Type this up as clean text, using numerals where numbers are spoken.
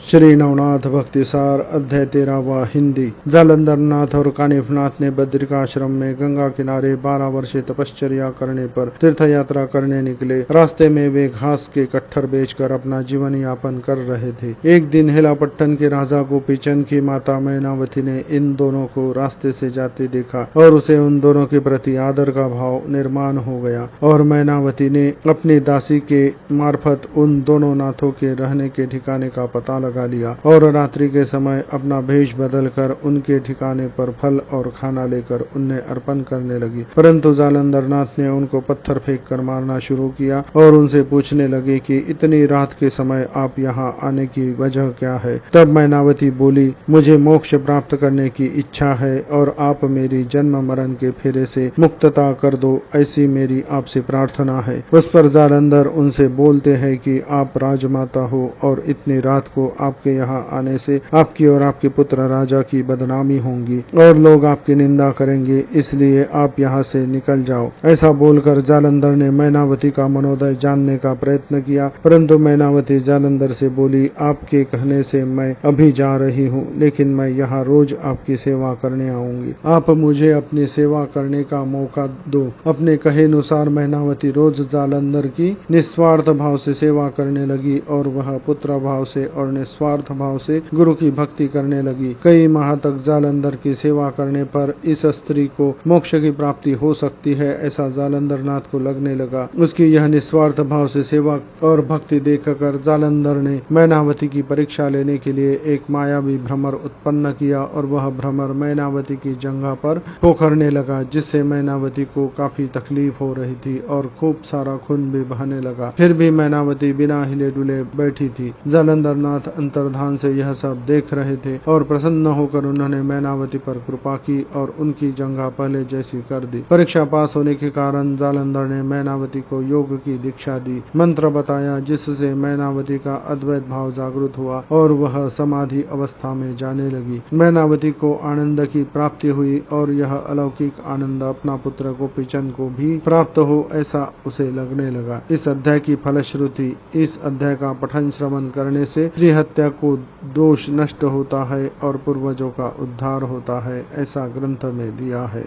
श्री नवनाथ भक्तिसार अध्याय 13वां हिंदी। जालंधर नाथ और कानिफनाथ ने बद्रिकाश्रम में गंगा किनारे 12 वर्षीय तपश्चर्या करने पर तीर्थ यात्रा करने निकले। रास्ते में वे घास के कट्ठर बेचकर अपना जीवन यापन कर रहे थे। एक दिन हेलापट्टन के राजा गोपीचंद की माता मैनावती ने इन दोनों को रास्ते से जाते देखा और उसे उन दोनों के प्रति आदर का भाव निर्माण हो गया और मैनावती ने अपनी दासी के मार्फत उन दोनों नाथों के रहने के ठिकाने का पता लगा लिया और रात्रि के समय अपना भेष बदलकर उनके ठिकाने पर फल और खाना लेकर उन्हें अर्पण करने लगी। परंतु जालंधर नाथ ने उनको पत्थर फेंक कर मारना शुरू किया और उनसे पूछने लगे कि इतनी रात के समय आप यहाँ आने की वजह क्या है। तब मैनावती बोली, मुझे मोक्ष प्राप्त करने की इच्छा है और आप मेरी जन्म मरण के फेरे से मुक्तता कर दो, ऐसी मेरी आपसे प्रार्थना है। उस पर जालंधर उनसे बोलते हैं कि आप राजमाता हो और इतनी रात को आपके यहाँ आने से आपकी और आपके पुत्र राजा की बदनामी होंगी और लोग आपकी निंदा करेंगे, इसलिए आप यहाँ से निकल जाओ। ऐसा बोलकर जालंधर ने मैनावती का मनोदय जानने का प्रयत्न किया, परंतु मैनावती जालंधर से बोली, आपके कहने से मैं अभी जा रही हूँ, लेकिन मैं यहाँ रोज आपकी सेवा करने आऊंगी। आप मुझे अपनी सेवा करने का मौका दो। अपने कहे अनुसार मैनावती रोज जालंधर की निस्वार्थ भाव से सेवा करने लगी और वह पुत्र भाव से और निस्वार्थ भाव से गुरु की भक्ति करने लगी। कई माह तक जालंधर की सेवा करने पर इस स्त्री को मोक्ष की प्राप्ति हो सकती है, ऐसा जालंधर नाथ को लगने लगा। उसकी यह निस्वार्थ भाव से सेवा और भक्ति देखकर जालंधर ने मैनावती की परीक्षा लेने के लिए एक मायावी भ्रमर उत्पन्न किया और वह भ्रमर मैनावती की जंघा पर पोखरने लगा, जिससे मैनावती को काफी तकलीफ हो रही थी और खूब सारा खून भी बहने लगा। फिर भी मैनावती बिना हिले डुले बैठी थी। जालंधर नाथ अंतर्धान से यह सब देख रहे थे और प्रसन्न होकर उन्होंने मैनावती पर कृपा की और उनकी जंघा पहले जैसी कर दी। परीक्षा पास होने के कारण जालंधर ने मैनावती को योग की दीक्षा दी, मंत्र बताया, जिससे मैनावती का अद्वैत भाव जागृत हुआ और वह समाधि अवस्था में जाने लगी। मैनावती को आनंद की प्राप्ति हुई और यह अलौकिक आनंद अपना पुत्र गोपीचंद को भी प्राप्त हो, ऐसा उसे लगने लगा। इस अध्याय की फलश्रुति। इस अध्याय का पठन श्रवण करने से स्त्री हत्या को दोष नष्ट होता है और पूर्वजों का उद्धार होता है, ऐसा ग्रंथ में दिया है।